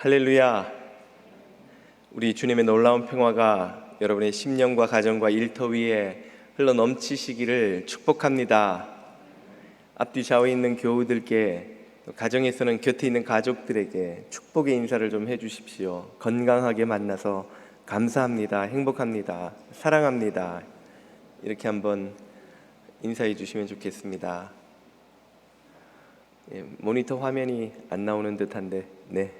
할렐루야. 우리 주님의 놀라운 평화가 여러분의 심령과 가정과 일터 위에 흘러 넘치시기를 축복합니다. 앞뒤 좌우에 있는 교우들께, 가정에서는 곁에 있는 가족들에게 축복의 인사를 좀 해주십시오. 건강하게 만나서 감사합니다, 행복합니다, 사랑합니다, 이렇게 한번 인사해 주시면 좋겠습니다. 모니터 화면이 안 나오는 듯한데, 네.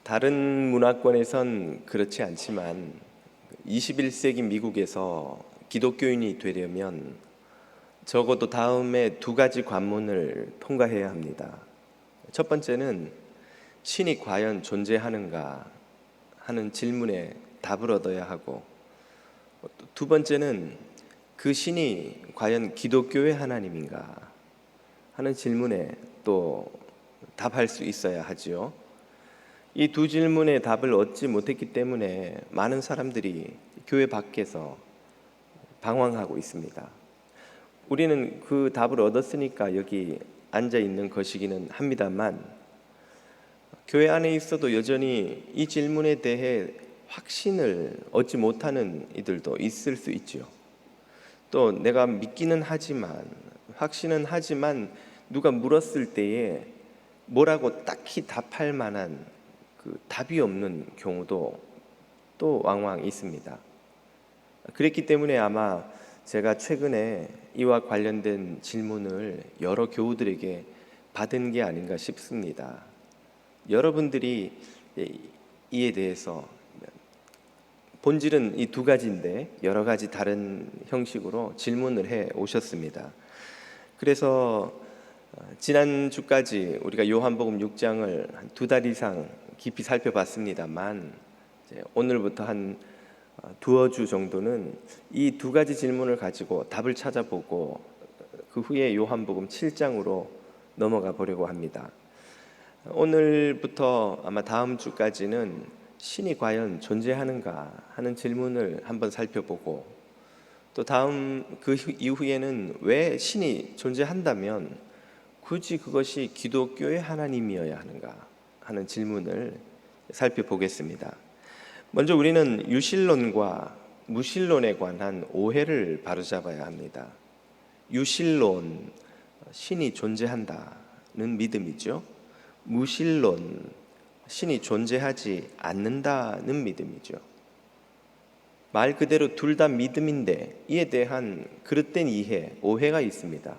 다른 문화권에선 그렇지 않지만 21세기 미국에서 기독교인이 되려면 적어도 다음에 두 가지 관문을 통과해야 합니다. 첫 번째는 신이 과연 존재하는가 하는 질문에 답을 얻어야 하고, 두 번째는 그 신이 과연 기독교의 하나님인가 하는 질문에 또 답할 수 있어야 하지요. 이 두 질문의 답을 얻지 못했기 때문에 많은 사람들이 교회 밖에서 방황하고 있습니다. 우리는 그 답을 얻었으니까 여기 앉아 있는 것이기는 합니다만, 교회 안에 있어도 여전히 이 질문에 대해 확신을 얻지 못하는 이들도 있을 수 있죠. 또 내가 믿기는 하지만, 확신은 하지만 누가 물었을 때에 뭐라고 딱히 답할 만한 그 답이 없는 경우도 또 왕왕 있습니다. 그랬기 때문에 아마 제가 최근에 이와 관련된 질문을 여러 교우들에게 받은 게 아닌가 싶습니다. 여러분들이 이에 대해서, 본질은 이 두 가지인데 여러 가지 다른 형식으로 질문을 해 오셨습니다. 그래서 지난주까지 우리가 요한복음 6장을 한 2달 이상 깊이 살펴봤습니다만, 오늘부터 한 두어 주 정도는 이 두 가지 질문을 가지고 답을 찾아보고 그 후에 요한복음 7장으로 넘어가 보려고 합니다. 오늘부터 아마 다음 주까지는 신이 과연 존재하는가 하는 질문을 한번 살펴보고, 또 다음 그 이후에는 왜 신이 존재한다면 굳이 그것이 기독교의 하나님이어야 하는가 하는 질문을 살펴보겠습니다. 먼저 우리는 유실론과 무실론에 관한 오해를 바로잡아야 합니다. 유실론, 신이 존재한다는 믿음이죠. 무실론, 신이 존재하지 않는다는 믿음이죠. 말 그대로 둘 다 믿음인데 이에 대한 그릇된 이해, 오해가 있습니다.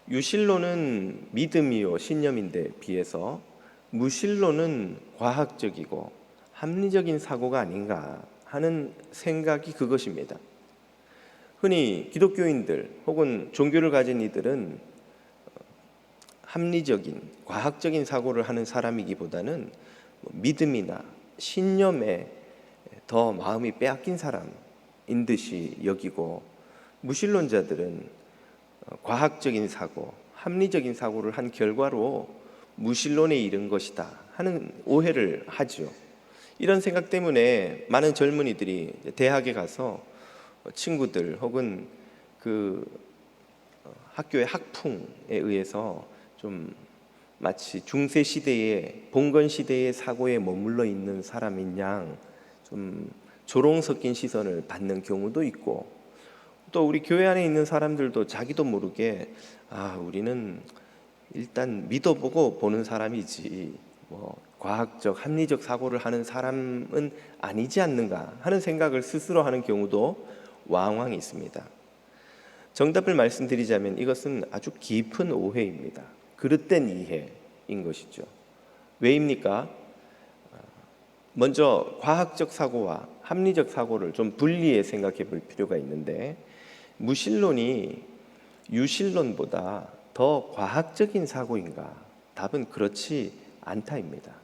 유실론은 믿음이요 신념인데 비해서 무실론은 과학적이고 합리적인 사고가 아닌가 하는 생각이 그것입니다. 흔히 기독교인들 혹은 종교를 가진 이들은 합리적인, 과학적인 사고를 하는 사람이기보다는 믿음이나 신념에 더 마음이 빼앗긴 사람인 듯이 여기고, 무신론자들은 과학적인 사고, 합리적인 사고를 한 결과로 무신론에 이른 것이다 하는 오해를 하죠. 이런 생각 때문에 많은 젊은이들이 대학에 가서 친구들 혹은 그 학교의 학풍에 의해서 좀 마치 중세 시대의 봉건 시대의 사고에 머물러 있는 사람인 양 좀 조롱 섞인 시선을 받는 경우도 있고, 또 우리 교회 안에 있는 사람들도 자기도 모르게 우리는 일단 믿어보고 보는 사람이지 과학적 합리적 사고를 하는 사람은 아니지 않는가 하는 생각을 스스로 하는 경우도 왕왕 있습니다. 정답을 말씀드리자면 이것은 아주 깊은 오해입니다. 그릇된 이해인 것이죠. 왜입니까? 먼저 과학적 사고와 합리적 사고를 좀 분리해 생각해 볼 필요가 있는데, 무신론이 유신론보다 더 과학적인 사고인가? 답은 그렇지 않다입니다.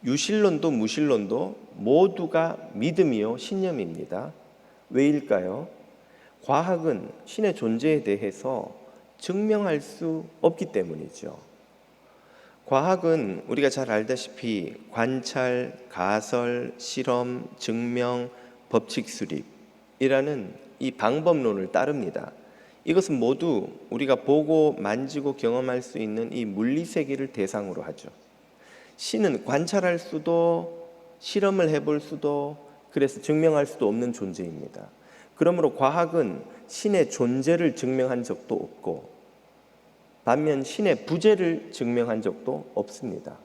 유신론도 무신론도 모두가 믿음이요 신념입니다. 왜일까요? 과학은 신의 존재에 대해서 증명할 수 없기 때문이죠. 과학은 우리가 잘 알다시피 관찰, 가설, 실험, 증명, 법칙 수립이라는 이 방법론을 따릅니다. 이것은 모두 우리가 보고 만지고 경험할 수 있는 이 물리세계를 대상으로 하죠. 신은 관찰할 수도 실험을 해볼 수도 그래서 증명할 수도 없는 존재입니다. 그러므로 과학은 신의 존재를 증명한 적도 없고 반면 신의 부재를 증명한 적도 없습니다.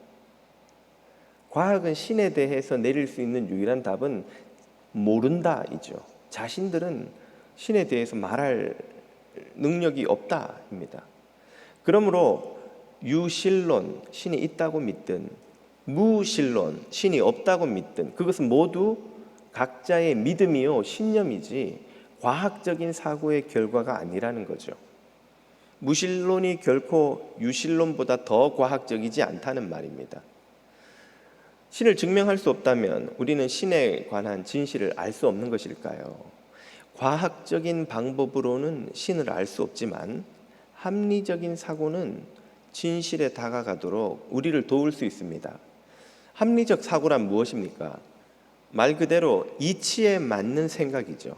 과학은 신에 대해서 내릴 수 있는 유일한 답은 모른다이죠. 자신들은 신에 대해서 말할 능력이 없다입니다. 그러므로 유신론, 신이 있다고 믿든 무신론, 신이 없다고 믿든 그것은 모두 각자의 믿음이요 신념이지 과학적인 사고의 결과가 아니라는 거죠. 무신론이 결코 유신론보다 더 과학적이지 않다는 말입니다. 신을 증명할 수 없다면 우리는 신에 관한 진실을 알 수 없는 것일까요? 과학적인 방법으로는 신을 알 수 없지만 합리적인 사고는 진실에 다가가도록 우리를 도울 수 있습니다. 합리적 사고란 무엇입니까? 말 그대로 이치에 맞는 생각이죠.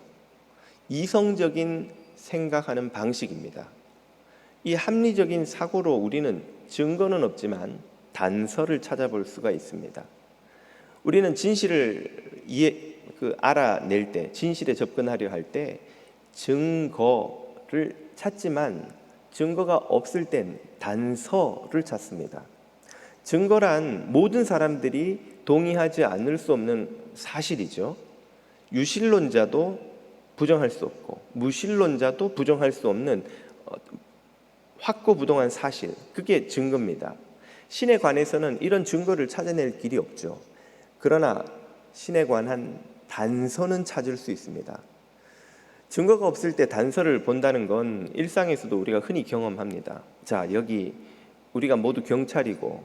이성적인 생각하는 방식입니다. 이 합리적인 사고로 우리는 증거는 없지만 단서를 찾아볼 수가 있습니다. 우리는 진실을 알아낼 때, 진실에 접근하려 할 때 증거를 찾지만 증거가 없을 땐 단서를 찾습니다. 증거란 모든 사람들이 동의하지 않을 수 없는 사실이죠. 유신론자도 부정할 수 없고 무신론자도 부정할 수 없는 확고부동한 사실, 그게 증거입니다. 신에 관해서는 이런 증거를 찾아낼 길이 없죠. 그러나 신에 관한 단서는 찾을 수 있습니다. 증거가 없을 때 단서를 본다는 건 일상에서도 우리가 흔히 경험합니다. 자, 여기 우리가 모두 경찰이고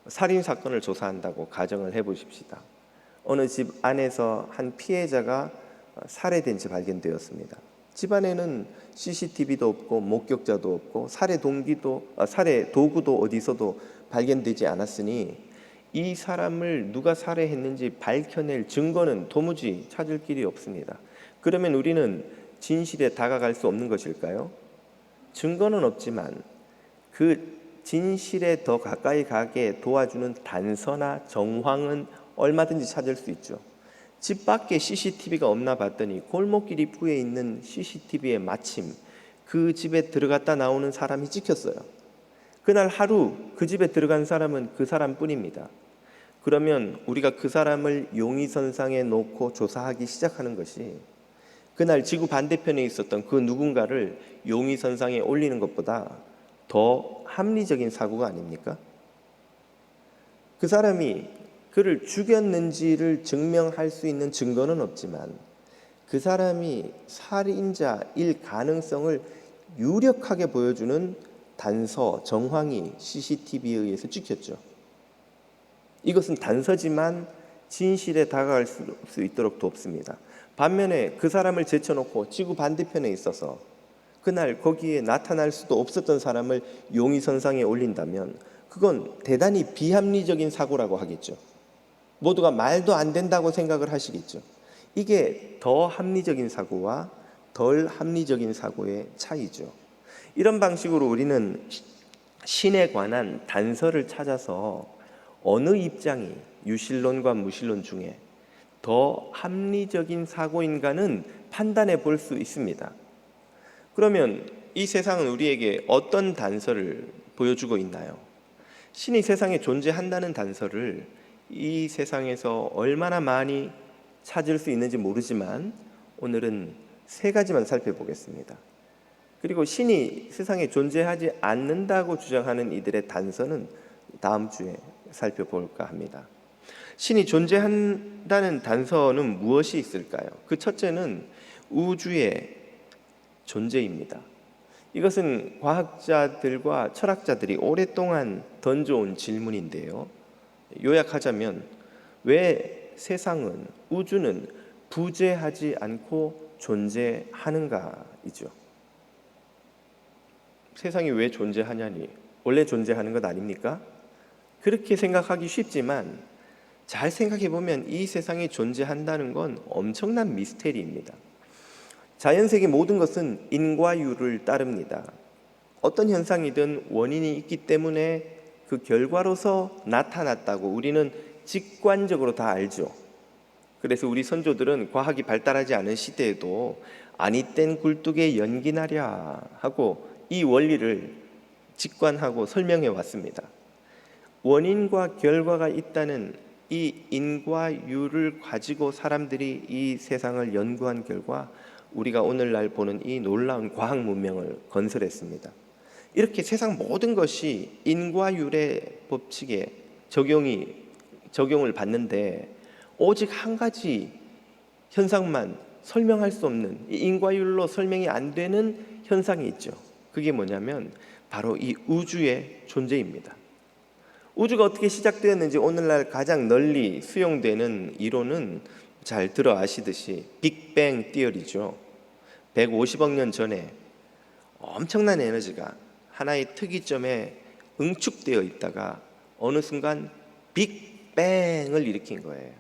살인사건을 조사한다고 가정을 해보십시다. 어느 집 안에서 한 피해자가 살해된 채 발견되었습니다. 집 안에는 CCTV도 없고 목격자도 없고 살해 도구도 어디서도 발견되지 않았으니 이 사람을 누가 살해했는지 밝혀낼 증거는 도무지 찾을 길이 없습니다. 그러면 우리는 진실에 다가갈 수 없는 것일까요? 증거는 없지만 그 진실에 더 가까이 가게 도와주는 단서나 정황은 얼마든지 찾을 수 있죠. 집 밖에 CCTV가 없나 봤더니 골목길 입구에 있는 CCTV에 마침 그 집에 들어갔다 나오는 사람이 찍혔어요. 그날 하루 그 집에 들어간 사람은 그 사람뿐입니다. 그러면 우리가 그 사람을 용의선상에 놓고 조사하기 시작하는 것이 그날 지구 반대편에 있었던 그 누군가를 용의선상에 올리는 것보다 더 합리적인 사고가 아닙니까? 그 사람이 그를 죽였는지를 증명할 수 있는 증거는 없지만 그 사람이 살인자일 가능성을 유력하게 보여주는 단서, 정황이 CCTV에 의해서 찍혔죠. 이것은 단서지만 진실에 다가갈 수 있도록 돕습니다. 반면에 그 사람을 제쳐놓고 지구 반대편에 있어서 그날 거기에 나타날 수도 없었던 사람을 용의선상에 올린다면 그건 대단히 비합리적인 사고라고 하겠죠. 모두가 말도 안 된다고 생각을 하시겠죠. 이게 더 합리적인 사고와 덜 합리적인 사고의 차이죠. 이런 방식으로 우리는 신에 관한 단서를 찾아서 어느 입장이 유신론과 무신론 중에 더 합리적인 사고인가는 판단해 볼 수 있습니다. 그러면 이 세상은 우리에게 어떤 단서를 보여주고 있나요? 신이 세상에 존재한다는 단서를 이 세상에서 얼마나 많이 찾을 수 있는지 모르지만 오늘은 세 가지만 살펴보겠습니다. 그리고 신이 세상에 존재하지 않는다고 주장하는 이들의 단서는 다음 주에 살펴볼까 합니다. 신이 존재한다는 단서는 무엇이 있을까요? 그 첫째는 우주의 존재입니다. 이것은 과학자들과 철학자들이 오랫동안 던져온 질문인데요. 요약하자면 왜 세상은, 우주는 부재하지 않고 존재하는가이죠. 세상이 왜 존재하냐니 원래 존재하는 것 아닙니까? 그렇게 생각하기 쉽지만 잘 생각해 보면 이 세상이 존재한다는 건 엄청난 미스테리입니다. 자연세계 모든 것은 인과율을 따릅니다. 어떤 현상이든 원인이 있기 때문에 그 결과로서 나타났다고 우리는 직관적으로 다 알죠. 그래서 우리 선조들은 과학이 발달하지 않은 시대에도 아니 땐 굴뚝에 연기 나랴 하고 이 원리를 직관하고 설명해 왔습니다. 원인과 결과가 있다는 이 인과율을 가지고 사람들이 이 세상을 연구한 결과 우리가 오늘날 보는 이 놀라운 과학 문명을 건설했습니다. 이렇게 세상 모든 것이 인과율의 법칙에 적용을 받는데 오직 한 가지 현상만 설명할 수 없는, 이 인과율로 설명이 안 되는 현상이 있죠. 그게 뭐냐면 바로 이 우주의 존재입니다. 우주가 어떻게 시작되었는지 오늘날 가장 널리 수용되는 이론은 잘 들어 아시듯이 빅뱅 티어리죠. 150억 년 전에 엄청난 에너지가 하나의 특이점에 응축되어 있다가 어느 순간 빅뱅을 일으킨 거예요.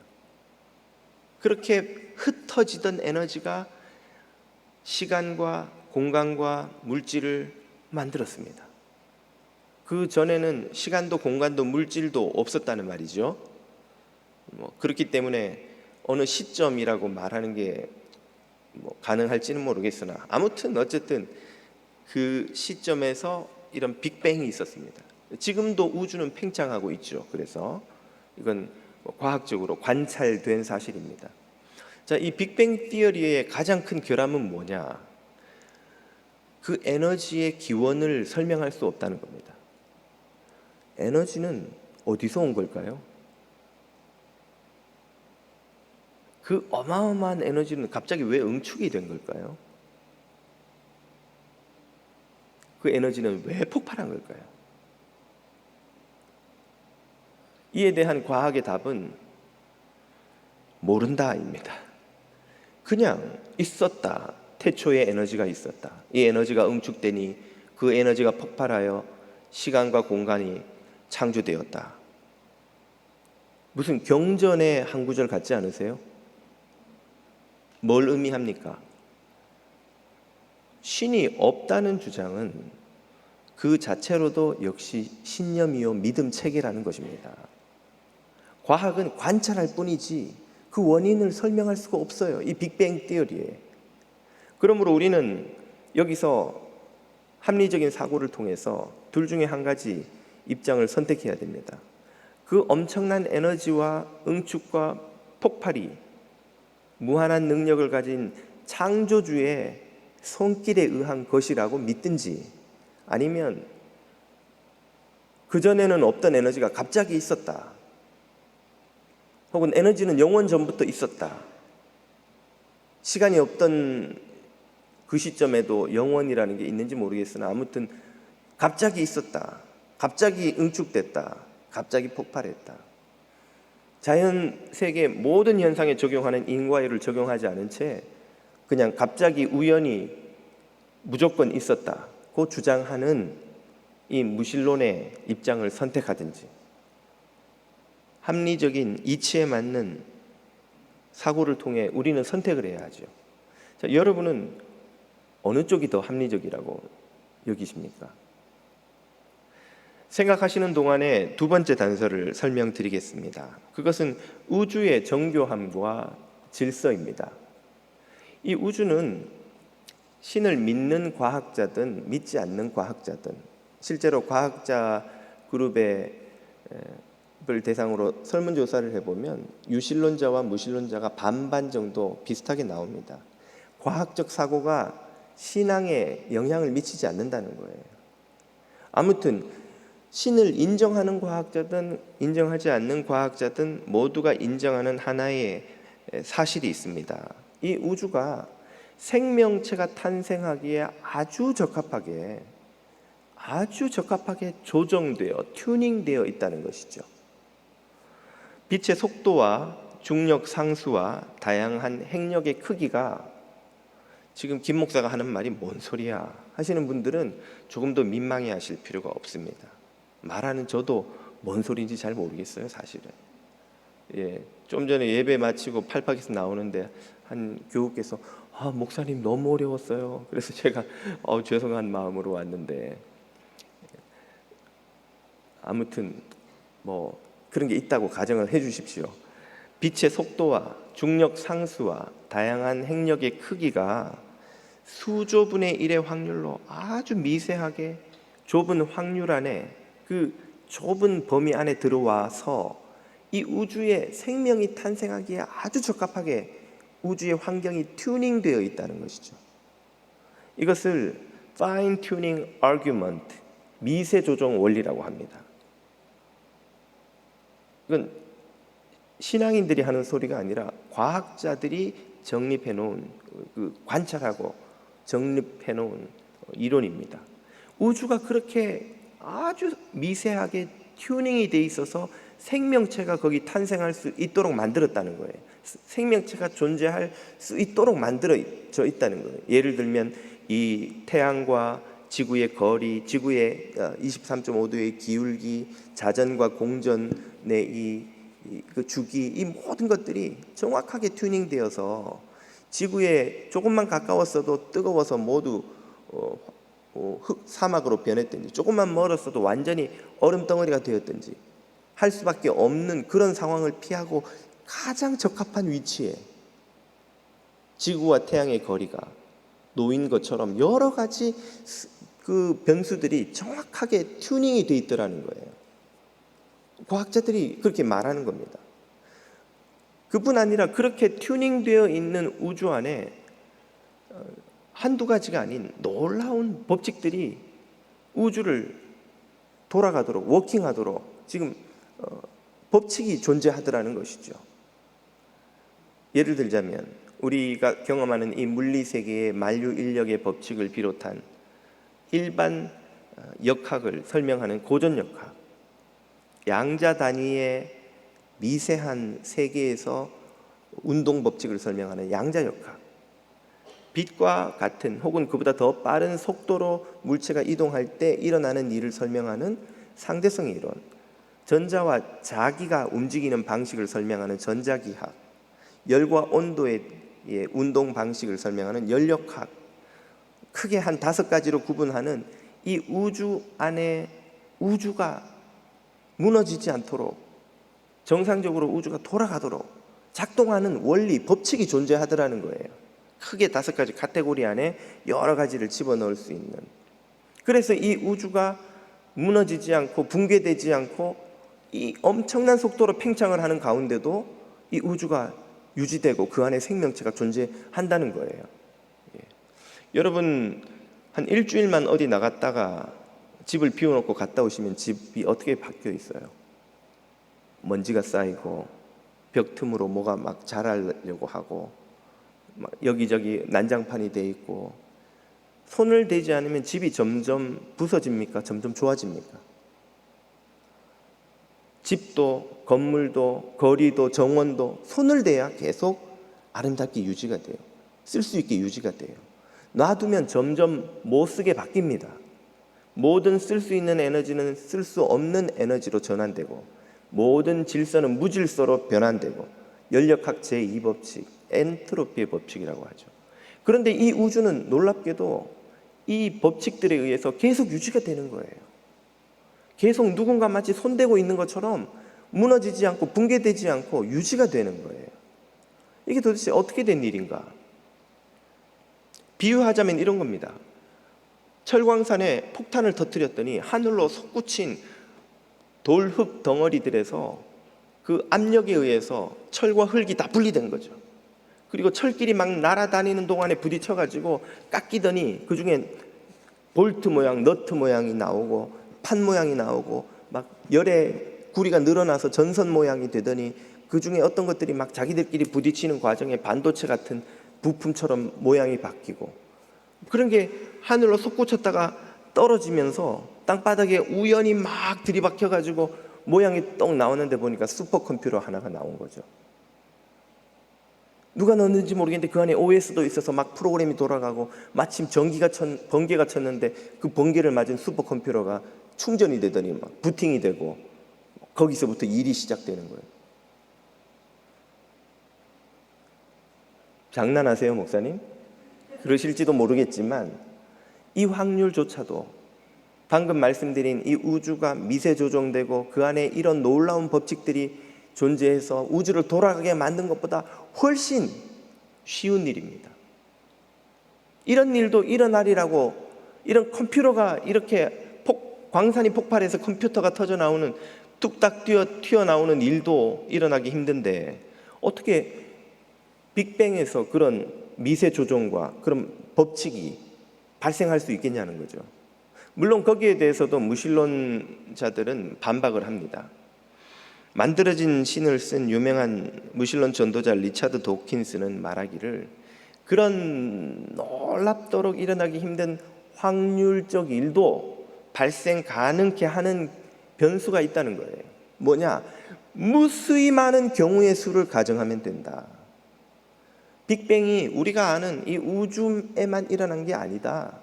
그렇게 흩어지던 에너지가 시간과 공간과 물질을 만들었습니다. 그 전에는 시간도 공간도 물질도 없었다는 말이죠. 그렇기 때문에 어느 시점이라고 말하는 게 가능할지는 모르겠으나 아무튼 어쨌든 그 시점에서 이런 빅뱅이 있었습니다. 지금도 우주는 팽창하고 있죠. 그래서 이건 과학적으로 관찰된 사실입니다. 자, 이 빅뱅 티어리의 가장 큰 결함은 뭐냐? 그 에너지의 기원을 설명할 수 없다는 겁니다. 에너지는 어디서 온 걸까요? 그 어마어마한 에너지는 갑자기 왜 응축이 된 걸까요? 그 에너지는 왜 폭발한 걸까요? 이에 대한 과학의 답은 모른다입니다. 그냥 있었다. 태초에 에너지가 있었다. 이 에너지가 응축되니 그 에너지가 폭발하여 시간과 공간이 창조되었다. 무슨 경전의 한 구절 같지 않으세요? 뭘 의미합니까? 신이 없다는 주장은 그 자체로도 역시 신념이요 믿음 체계라는 것입니다. 과학은 관찰할 뿐이지 그 원인을 설명할 수가 없어요. 이 빅뱅 티어리에. 그러므로 우리는 여기서 합리적인 사고를 통해서 둘 중에 한 가지 입장을 선택해야 됩니다. 그 엄청난 에너지와 응축과 폭발이 무한한 능력을 가진 창조주의 손길에 의한 것이라고 믿든지, 아니면 그전에는 없던 에너지가 갑자기 있었다, 혹은 에너지는 영원 전부터 있었다, 시간이 없던 그 시점에도 영원이라는 게 있는지 모르겠으나 아무튼 갑자기 있었다, 갑자기 응축됐다, 갑자기 폭발했다. 자연 세계 모든 현상에 적용하는 인과율을 적용하지 않은 채 그냥 갑자기 우연히 무조건 있었다고 주장하는 이 무신론의 입장을 선택하든지, 합리적인 이치에 맞는 사고를 통해 우리는 선택을 해야 하죠. 자, 여러분은 어느 쪽이 더 합리적이라고 여기십니까? 생각하시는 동안에 두 번째 단서를 설명드리겠습니다. 그것은 우주의 정교함과 질서입니다. 이 우주는 신을 믿는 과학자든 믿지 않는 과학자든, 실제로 과학자 그룹을 대상으로 설문조사를 해보면 유신론자와 무신론자가 반반 정도 비슷하게 나옵니다. 과학적 사고가 신앙에 영향을 미치지 않는다는 거예요. 아무튼 신을 인정하는 과학자든 인정하지 않는 과학자든 모두가 인정하는 하나의 사실이 있습니다. 이 우주가 생명체가 탄생하기에 아주 적합하게 조정되어 튜닝되어 있다는 것이죠. 빛의 속도와 중력 상수와 다양한 행력의 크기가, 지금 김 목사가 하는 말이 뭔 소리야 하시는 분들은 조금 더 민망해 하실 필요가 없습니다. 말하는 저도 뭔 소리인지 잘 모르겠어요, 사실은. 좀 전에 예배 마치고 팔팍에서 나오는데 한 교우께서 목사님 너무 어려웠어요. 그래서 제가 죄송한 마음으로 왔는데, 아무튼 뭐 그런 게 있다고 가정을 해 주십시오. 빛의 속도와 중력 상수와 다양한 행력의 크기가 수조분의 1의 확률로 아주 미세하게 좁은 확률 안에, 그 좁은 범위 안에 들어와서 이 우주에 생명이 탄생하기에 아주 적합하게 우주의 환경이 튜닝되어 있다는 것이죠. 이것을 Fine Tuning Argument, 미세 조정 원리라고 합니다. 이건 신앙인들이 하는 소리가 아니라 과학자들이 정립해 놓은, 관찰하고 정립해 놓은 이론입니다. 우주가 그렇게 아주 미세하게 튜닝이 돼 있어서 생명체가 거기 탄생할 수 있도록 만들었다는 거예요. 생명체가 존재할 수 있도록 만들어져 있다는 거예요. 예를 들면 이 태양과 지구의 거리, 지구의 23.5도의 기울기, 자전과 공전의 그 주기, 이 모든 것들이 정확하게 튜닝되어서 지구에 조금만 가까웠어도 뜨거워서 모두 사막으로 변했든지, 조금만 멀었어도 완전히 얼음 덩어리가 되었든지 할 수밖에 없는 그런 상황을 피하고 가장 적합한 위치에 지구와 태양의 거리가 놓인 것처럼 여러 가지 그 변수들이 정확하게 튜닝이 돼 있더라는 거예요. 과학자들이 그렇게 말하는 겁니다. 그뿐 아니라 그렇게 튜닝되어 있는 우주 안에 한두 가지가 아닌 놀라운 법칙들이 우주를 돌아가도록, 워킹하도록 지금 법칙이 존재하더라는 것이죠. 예를 들자면 우리가 경험하는 이 물리세계의 만류 인력의 법칙을 비롯한 일반 역학을 설명하는 고전역학, 양자 단위의 미세한 세계에서 운동 법칙을 설명하는 양자역학, 빛과 같은 혹은 그보다 더 빠른 속도로 물체가 이동할 때 일어나는 일을 설명하는 상대성의 이론, 전자와 자기가 움직이는 방식을 설명하는 전자기학, 열과 온도의 운동 방식을 설명하는 열역학, 크게 한 5가지로 구분하는 이 우주 안에 우주가 무너지지 않도록, 정상적으로 우주가 돌아가도록 작동하는 원리, 법칙이 존재하더라는 거예요. 크게 5가지 카테고리 안에 여러 가지를 집어넣을 수 있는. 그래서 이 우주가 무너지지 않고 붕괴되지 않고 이 엄청난 속도로 팽창을 하는 가운데도 이 우주가 유지되고 그 안에 생명체가 존재한다는 거예요. 여러분, 한 일주일만 어디 나갔다가 집을 비워놓고 갔다 오시면 집이 어떻게 바뀌어 있어요? 먼지가 쌓이고 벽 틈으로 뭐가 막 자라려고 하고 막 여기저기 난장판이 돼 있고, 손을 대지 않으면 집이 점점 부서집니까? 점점 좋아집니까? 집도 건물도 거리도 정원도 손을 대야 계속 아름답게 유지가 돼요. 쓸 수 있게 유지가 돼요. 놔두면 점점 못 쓰게 바뀝니다. 모든 쓸 수 있는 에너지는 쓸 수 없는 에너지로 전환되고, 모든 질서는 무질서로 변환되고, 열역학 제2법칙, 엔트로피의 법칙이라고 하죠. 그런데 이 우주는 놀랍게도 이 법칙들에 의해서 계속 유지가 되는 거예요. 계속 누군가 마치 손대고 있는 것처럼 무너지지 않고 붕괴되지 않고 유지가 되는 거예요. 이게 도대체 어떻게 된 일인가? 비유하자면 이런 겁니다. 철광산에 폭탄을 터뜨렸더니 하늘로 솟구친 돌흙 덩어리들에서 그 압력에 의해서 철과 흙이 다 분리된 거죠. 그리고 철끼리 막 날아다니는 동안에 부딪혀가지고 깎이더니 그 중에 볼트 모양, 너트 모양이 나오고 판 모양이 나오고 막 열에 구리가 늘어나서 전선 모양이 되더니 그 중에 어떤 것들이 막 자기들끼리 부딪히는 과정에 반도체 같은 부품처럼 모양이 바뀌고, 그런 게 하늘로 솟구쳤다가 떨어지면서 땅바닥에 우연히 막 들이박혀가지고 모양이 떡 나오는데 보니까 슈퍼컴퓨터 하나가 나온 거죠. 누가 넣었는지 모르겠는데 그 안에 OS도 있어서 막 프로그램이 돌아가고, 마침 번개가 쳤는데 그 번개를 맞은 슈퍼컴퓨터가 충전이 되더니 막 부팅이 되고, 거기서부터 일이 시작되는 거예요. 장난하세요, 목사님? 그러실지도 모르겠지만 이 확률조차도 방금 말씀드린 이 우주가 미세 조정되고 그 안에 이런 놀라운 법칙들이 존재해서 우주를 돌아가게 만든 것보다 훨씬 쉬운 일입니다. 이런 일도 일어나리라고, 이런 컴퓨터가 이렇게 광산이 폭발해서 컴퓨터가 터져 나오는, 뚝딱 튀어나오는 일도 일어나기 힘든데 어떻게 빅뱅에서 그런 미세 조정과 그런 법칙이 발생할 수 있겠냐는 거죠. 물론 거기에 대해서도 무신론자들은 반박을 합니다. 만들어진 신을 쓴 유명한 무신론 전도자 리차드 도킨스는 말하기를 그런 놀랍도록 일어나기 힘든 확률적 일도 발생 가능케 하는 변수가 있다는 거예요. 뭐냐? 무수히 많은 경우의 수를 가정하면 된다. 빅뱅이 우리가 아는 이 우주에만 일어난 게 아니다.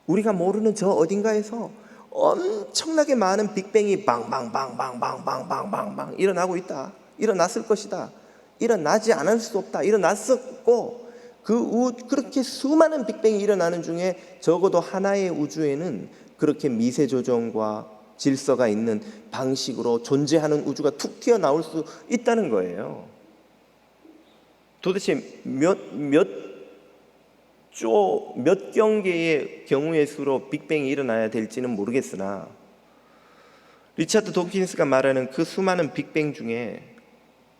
우리가 모르는 저 어딘가에서 엄청나게 많은 빅뱅이 방방방방방방방방 일어나고 있다. 일어났을 것이다. 일어나지 않을 수 없다. 일어났었고 그렇게 수많은 빅뱅이 일어나는 중에 적어도 하나의 우주에는 그렇게 미세 조정과 질서가 있는 방식으로 존재하는 우주가 툭 튀어나올 수 있다는 거예요. 도대체 몇 경계의 경우의 수로 빅뱅이 일어나야 될지는 모르겠으나 리차드 도킨스가 말하는 그 수많은 빅뱅 중에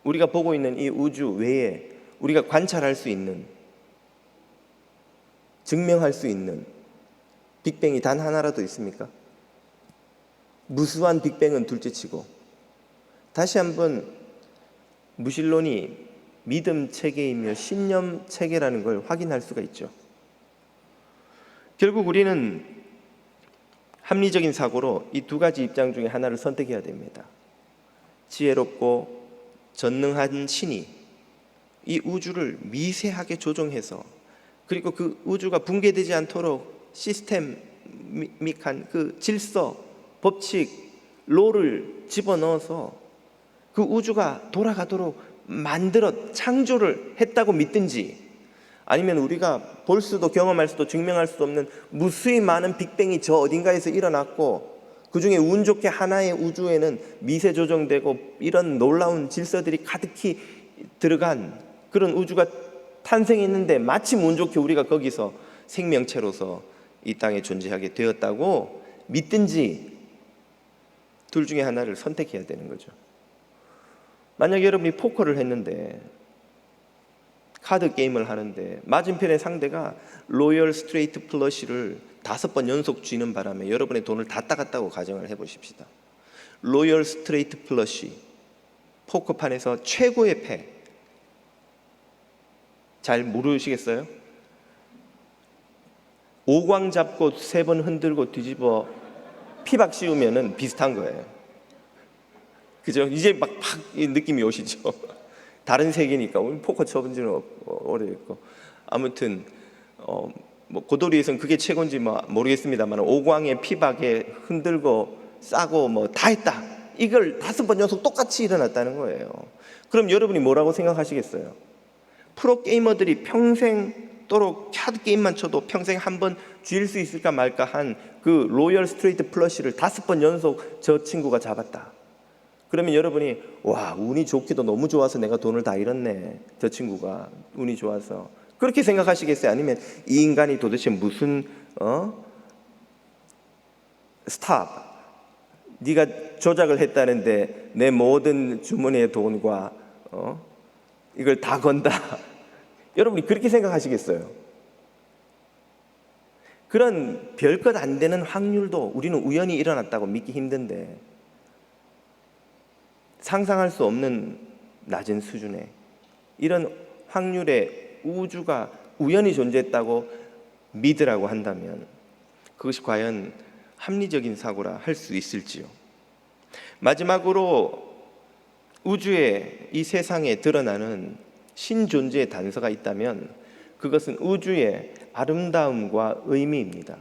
우리가 보고 있는 이 우주 외에 우리가 관찰할 수 있는, 증명할 수 있는 빅뱅이 단 하나라도 있습니까? 무수한 빅뱅은 둘째치고 다시 한번 무신론이 믿음 체계이며 신념 체계라는 걸 확인할 수가 있죠. 결국 우리는 합리적인 사고로 이 두 가지 입장 중에 하나를 선택해야 됩니다. 지혜롭고 전능한 신이 이 우주를 미세하게 조정해서, 그리고 그 우주가 붕괴되지 않도록 시스템믹한 그 질서, 법칙, 롤을 집어넣어서 그 우주가 돌아가도록 창조를 했다고 믿든지, 아니면 우리가 볼 수도 경험할 수도 증명할 수도 없는 무수히 많은 빅뱅이 저 어딘가에서 일어났고 그 중에 운 좋게 하나의 우주에는 미세 조정되고 이런 놀라운 질서들이 가득히 들어간 그런 우주가 탄생했는데 마침 운 좋게 우리가 거기서 생명체로서 이 땅에 존재하게 되었다고 믿든지, 둘 중에 하나를 선택해야 되는 거죠. 만약 여러분이 포커를 했는데, 카드 게임을 하는데 맞은편의 상대가 로열 스트레이트 플러시를 5번 연속 쥐는 바람에 여러분의 돈을 다 따갔다고 가정을 해보십시다. 로열 스트레이트 플러시, 포커판에서 최고의 패. 잘 모르시겠어요? 5광 잡고 3번 흔들고 뒤집어 피박 씌우면은 비슷한 거예요. 그죠? 이제 막 느낌이 오시죠? 다른 세계니까. 우리 포커 쳐본 지는 오래됐고. 아무튼 뭐 고도리에서는 그게 최고인지 모르겠습니다만 5광의 피박에 흔들고 싸고 뭐 다 했다. 이걸 5번 연속 똑같이 일어났다는 거예요. 그럼 여러분이 뭐라고 생각하시겠어요? 프로 게이머들이 평생도록 카드 게임만 쳐도 평생 한 번 쥘 수 있을까 말까 한 그 로열 스트레이트 플러시를 5번 연속 저 친구가 잡았다. 그러면 여러분이 와, 운이 좋기도 너무 좋아서 내가 돈을 다 잃었네. 저 친구가 운이 좋아서. 그렇게 생각하시겠어요? 아니면 이 인간이 도대체 무슨 스탑, 네가 조작을 했다는데 내 모든 주머니의 돈과 이걸 다 건다. 여러분이 그렇게 생각하시겠어요? 그런 별것 안 되는 확률도 우리는 우연히 일어났다고 믿기 힘든데, 상상할 수 없는 낮은 수준의 이런 확률의 우주가 우연히 존재했다고 믿으라고 한다면 그것이 과연 합리적인 사고라 할 수 있을지요? 마지막으로 우주의 이 세상에 드러나는 신존재의 단서가 있다면 그것은 우주의 아름다움과 의미입니다.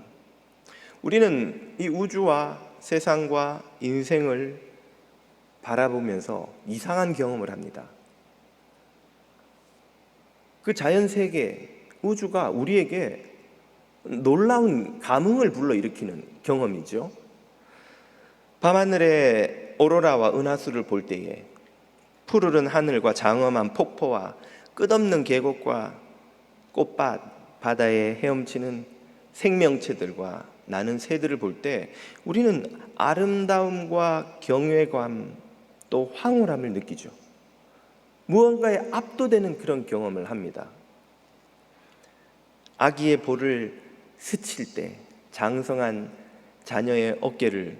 우리는 이 우주와 세상과 인생을 바라보면서 이상한 경험을 합니다. 그 자연세계, 우주가 우리에게 놀라운 감흥을 불러일으키는 경험이죠. 밤하늘에 오로라와 은하수를 볼 때에 푸르른 하늘과 장엄한 폭포와 끝없는 계곡과 꽃밭, 바다에 헤엄치는 생명체들과 나는 새들을 볼 때 우리는 아름다움과 경외감 또 황홀함을 느끼죠. 무언가에 압도되는 그런 경험을 합니다. 아기의 볼을 스칠 때, 장성한 자녀의 어깨를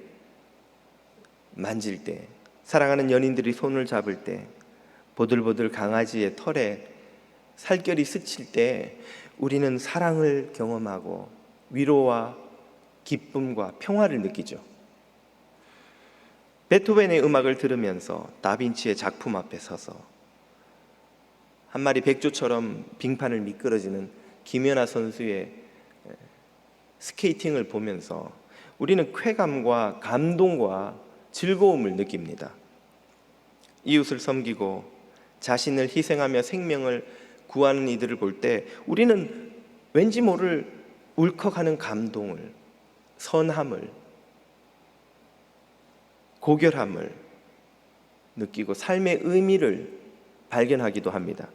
만질 때, 사랑하는 연인들이 손을 잡을 때, 보들보들 강아지의 털에 살결이 스칠 때 우리는 사랑을 경험하고 위로와 기쁨과 평화를 느끼죠. 베토벤의 음악을 들으면서 다빈치의 작품 앞에 서서 한 마리 백조처럼 빙판을 미끄러지는 김연아 선수의 스케이팅을 보면서 우리는 쾌감과 감동과 즐거움을 느낍니다. 이웃을 섬기고 자신을 희생하며 생명을 구하는 이들을 볼 때 우리는 왠지 모를 울컥하는 감동을, 선함을, 고결함을 느끼고 삶의 의미를 발견하기도 합니다.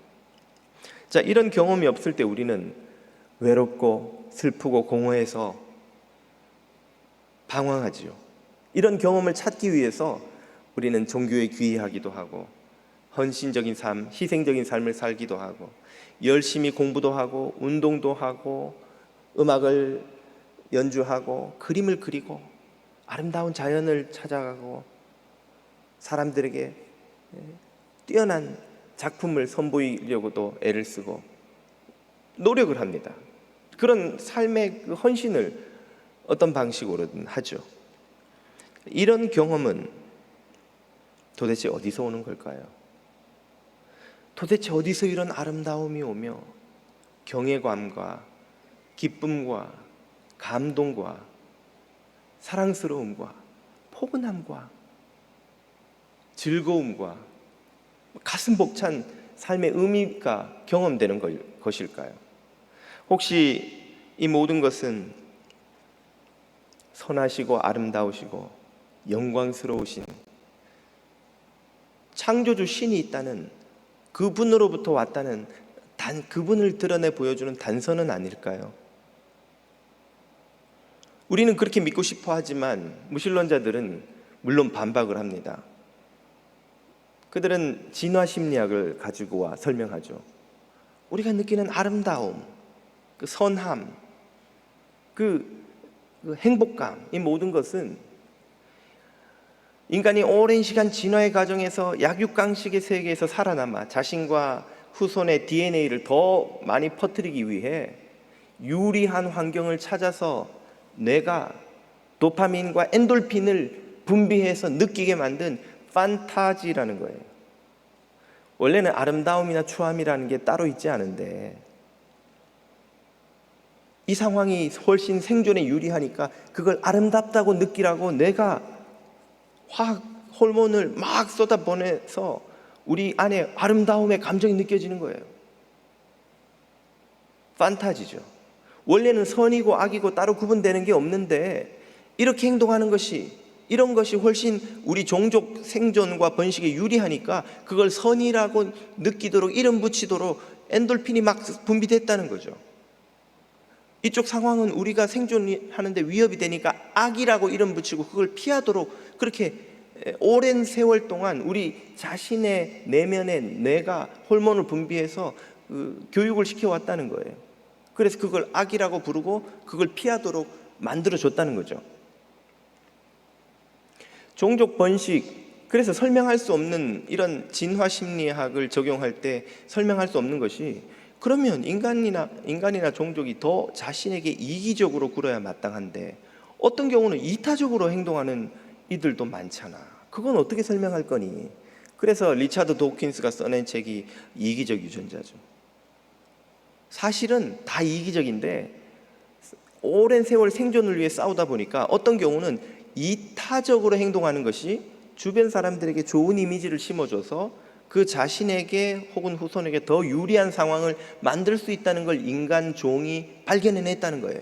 자, 이런 경험이 없을 때 우리는 외롭고 슬프고 공허해서 방황하지요. 이런 경험을 찾기 위해서 우리는 종교에 귀의하기도 하고 헌신적인 삶, 희생적인 삶을 살기도 하고 열심히 공부도 하고 운동도 하고 음악을 연주하고 그림을 그리고 아름다운 자연을 찾아가고 사람들에게 뛰어난 작품을 선보이려고도 애를 쓰고 노력을 합니다. 그런 삶의 그 헌신을 어떤 방식으로든 하죠. 이런 경험은 도대체 어디서 오는 걸까요? 도대체 어디서 이런 아름다움이 오며 경외감과 기쁨과 감동과 사랑스러움과 포근함과 즐거움과 가슴 벅찬 삶의 의미가 경험되는 것일까요? 혹시 이 모든 것은 선하시고 아름다우시고 영광스러우신 창조주 신이 있다는 그분으로부터 왔다는 그분을 드러내 보여주는 단서는 아닐까요? 우리는 그렇게 믿고 싶어 하지만 무신론자들은 물론 반박을 합니다. 그들은 진화 심리학을 가지고 와 설명하죠. 우리가 느끼는 아름다움, 그 선함, 그 행복감, 이 모든 것은 인간이 오랜 시간 진화의 과정에서 약육강식의 세계에서 살아남아 자신과 후손의 DNA를 더 많이 퍼뜨리기 위해 유리한 환경을 찾아서 뇌가 도파민과 엔돌핀을 분비해서 느끼게 만든 판타지라는 거예요. 원래는 아름다움이나 추함이라는 게 따로 있지 않은데 이 상황이 훨씬 생존에 유리하니까 그걸 아름답다고 느끼라고 뇌가 화학 호르몬을 막 쏟아보내서 우리 안에 아름다움의 감정이 느껴지는 거예요. 판타지죠. 원래는 선이고 악이고 따로 구분되는 게 없는데 이렇게 행동하는 것이, 이런 것이 훨씬 우리 종족 생존과 번식에 유리하니까 그걸 선이라고 느끼도록 이름 붙이도록 엔돌핀이 막 분비됐다는 거죠. 이쪽 상황은 우리가 생존하는데 위협이 되니까 악이라고 이름 붙이고 그걸 피하도록 그렇게 오랜 세월 동안 우리 자신의 내면에 뇌가 호르몬을 분비해서 교육을 시켜왔다는 거예요. 그래서 그걸 악이라고 부르고 그걸 피하도록 만들어줬다는 거죠. 종족 번식, 그래서 설명할 수 없는 이런 진화 심리학을 적용할 때 설명할 수 없는 것이, 그러면 인간이나 종족이 더 자신에게 이기적으로 굴어야 마땅한데 어떤 경우는 이타적으로 행동하는 이들도 많잖아. 그건 어떻게 설명할 거니? 그래서 리차드 도킨스가 써낸 책이 이기적 유전자죠. 사실은 다 이기적인데 오랜 세월 생존을 위해 싸우다 보니까 어떤 경우는 이타적으로 행동하는 것이 주변 사람들에게 좋은 이미지를 심어줘서 그 자신에게 혹은 후손에게 더 유리한 상황을 만들 수 있다는 걸 인간 종이 발견해냈다는 거예요.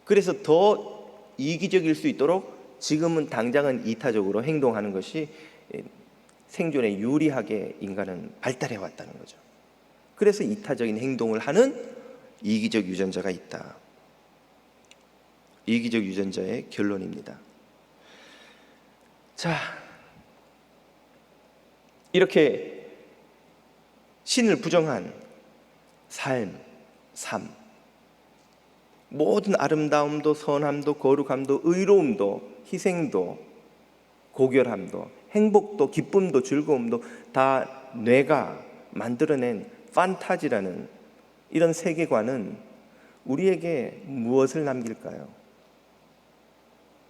그래서 더 이기적일 수 있도록 지금은 당장은 이타적으로 행동하는 것이 생존에 유리하게 인간은 발달해 왔다는 거죠. 그래서 이타적인 행동을 하는 이기적 유전자가 있다. 이기적 유전자의 결론입니다. 자, 이렇게 신을 부정한 삶, 모든 아름다움도 선함도 거룩함도 의로움도 희생도 고결함도 행복도 기쁨도 즐거움도 다 뇌가 만들어낸 판타지라는 이런 세계관은 우리에게 무엇을 남길까요?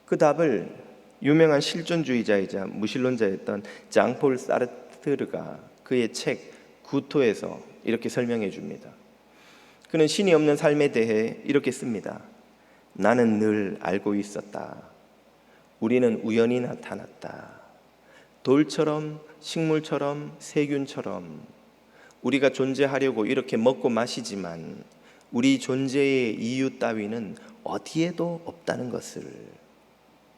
그 답을 유명한 실존주의자이자 무신론자였던 장폴 사르트르가 그의 책 구토에서 이렇게 설명해 줍니다. 그는 신이 없는 삶에 대해 이렇게 씁니다. 나는 늘 알고 있었다. 우리는 우연히 나타났다. 돌처럼 식물처럼 세균처럼 우리가 존재하려고 이렇게 먹고 마시지만 우리 존재의 이유 따위는 어디에도 없다는 것을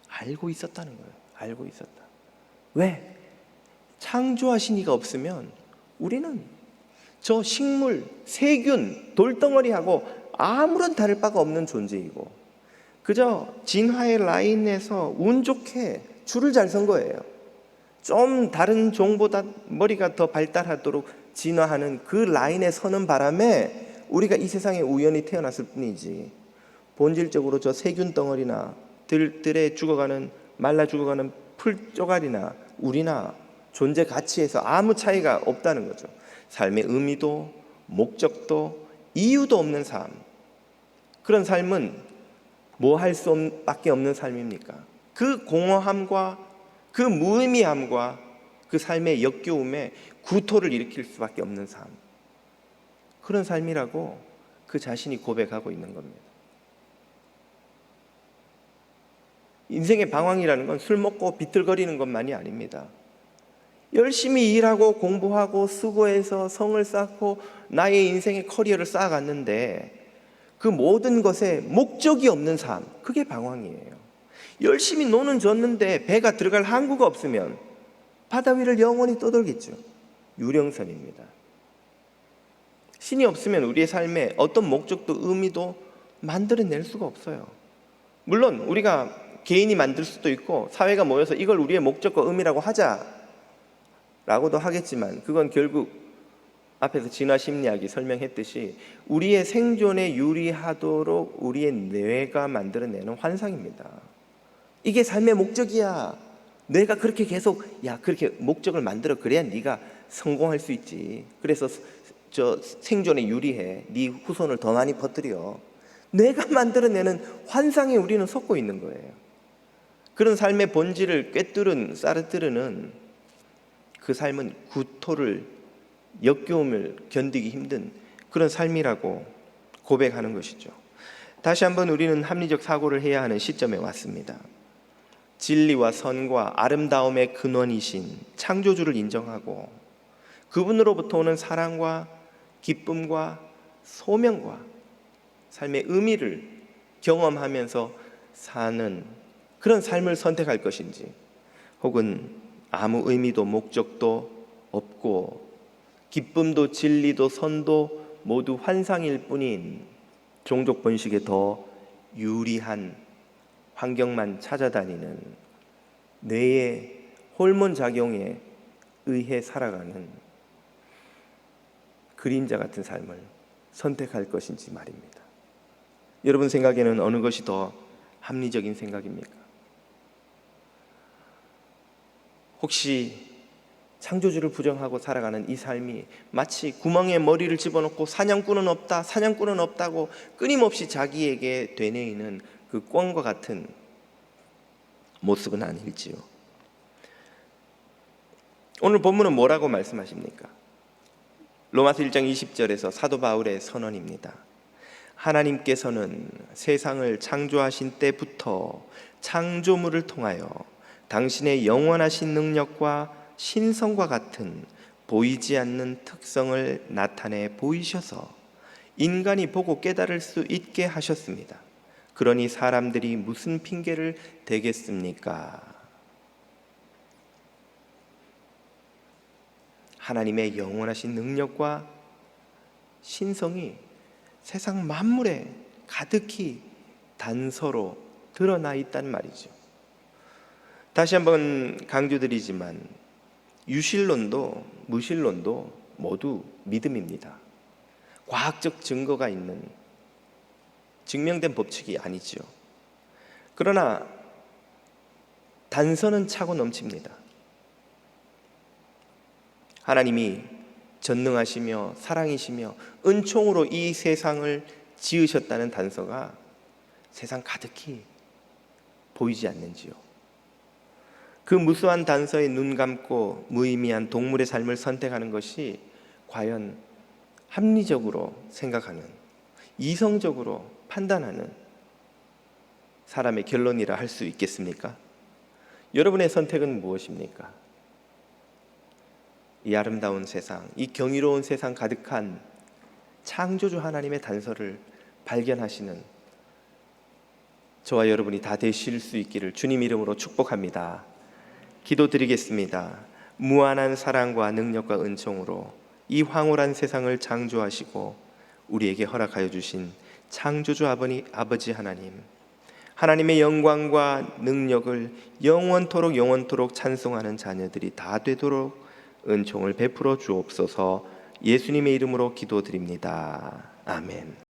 알고 있었다는 거예요. 알고 있었다. 왜? 창조하신 이가 없으면 우리는 저 식물, 세균, 돌덩어리하고 아무런 다를 바가 없는 존재이고 그저 진화의 라인에서 운 좋게 줄을 잘 선 거예요. 좀 다른 종보다 머리가 더 발달하도록 진화하는 그 라인에 서는 바람에 우리가 이 세상에 우연히 태어났을 뿐이지 본질적으로 저 세균 덩어리나 들에 죽어가는 말라 죽어가는 풀 쪼가리나 우리나 존재 가치에서 아무 차이가 없다는 거죠. 삶의 의미도 목적도 이유도 없는 삶, 그런 삶은 뭐 할 수밖에 없는 삶입니까? 그 공허함과 그 무의미함과 그 삶의 역겨움에 구토를 일으킬 수밖에 없는 삶, 그런 삶이라고 그 자신이 고백하고 있는 겁니다. 인생의 방황이라는 건 술 먹고 비틀거리는 것만이 아닙니다. 열심히 일하고 공부하고 수고해서 성을 쌓고 나의 인생의 커리어를 쌓아갔는데 그 모든 것에 목적이 없는 삶, 그게 방황이에요. 열심히 노는 졌는데 배가 들어갈 항구가 없으면 바다 위를 영원히 떠돌겠죠. 유령선입니다. 신이 없으면 우리의 삶에 어떤 목적도 의미도 만들어낼 수가 없어요. 물론 우리가 개인이 만들 수도 있고 사회가 모여서 이걸 우리의 목적과 의미라고 하자라고도 하겠지만 그건 결국 앞에서 진화심리학이 설명했듯이 우리의 생존에 유리하도록 우리의 뇌가 만들어내는 환상입니다. 이게 삶의 목적이야. 뇌가 그렇게 계속 그렇게 목적을 만들어 그래야 네가 성공할 수 있지. 그래서 저 생존에 유리해. 네 후손을 더 많이 퍼뜨려. 뇌가 만들어내는 환상에 우리는 속고 있는 거예요. 그런 삶의 본질을 꿰뚫은 사르트르는 그 삶은 구토를, 역겨움을 견디기 힘든 그런 삶이라고 고백하는 것이죠. 다시 한번 우리는 합리적 사고를 해야 하는 시점에 왔습니다. 진리와 선과 아름다움의 근원이신 창조주를 인정하고 그분으로부터 오는 사랑과 기쁨과 소명과 삶의 의미를 경험하면서 사는 그런 삶을 선택할 것인지, 혹은 아무 의미도 목적도 없고 기쁨도 진리도 선도 모두 환상일 뿐인 종족 번식에 더 유리한 환경만 찾아다니는 뇌의 호르몬 작용에 의해 살아가는 그림자 같은 삶을 선택할 것인지 말입니다. 여러분 생각에는 어느 것이 더 합리적인 생각입니까? 혹시 창조주를 부정하고 살아가는 이 삶이 마치 구멍에 머리를 집어넣고 사냥꾼은 없다, 사냥꾼은 없다고 끊임없이 자기에게 되뇌이는 그 꿩과 같은 모습은 아닐지요? 오늘 본문은 뭐라고 말씀하십니까? 로마서 1장 20절에서 사도 바울의 선언입니다. 하나님께서는 세상을 창조하신 때부터 창조물을 통하여 당신의 영원하신 능력과 신성과 같은 보이지 않는 특성을 나타내 보이셔서 인간이 보고 깨달을 수 있게 하셨습니다. 그러니 사람들이 무슨 핑계를 대겠습니까? 하나님의 영원하신 능력과 신성이 세상 만물에 가득히 단서로 드러나 있단 말이죠. 다시 한번 강조드리지만 유실론도 무실론도 모두 믿음입니다. 과학적 증거가 있는 증명된 법칙이 아니죠. 그러나 단서는 차고 넘칩니다. 하나님이 전능하시며 사랑이시며 은총으로 이 세상을 지으셨다는 단서가 세상 가득히 보이지 않는지요. 그 무수한 단서에 눈 감고 무의미한 동물의 삶을 선택하는 것이 과연 합리적으로 생각하는, 이성적으로 판단하는 사람의 결론이라 할 수 있겠습니까? 여러분의 선택은 무엇입니까? 이 아름다운 세상, 이 경이로운 세상 가득한 창조주 하나님의 단서를 발견하시는 저와 여러분이 다 되실 수 있기를 주님 이름으로 축복합니다. 기도드리겠습니다. 무한한 사랑과 능력과 은총으로 이 황홀한 세상을 창조하시고 우리에게 허락하여 주신 창조주 아버지 하나님, 하나님의 영광과 능력을 영원토록 찬송하는 자녀들이 다 되도록 은총을 베풀어 주옵소서. 예수님의 이름으로 기도드립니다. 아멘.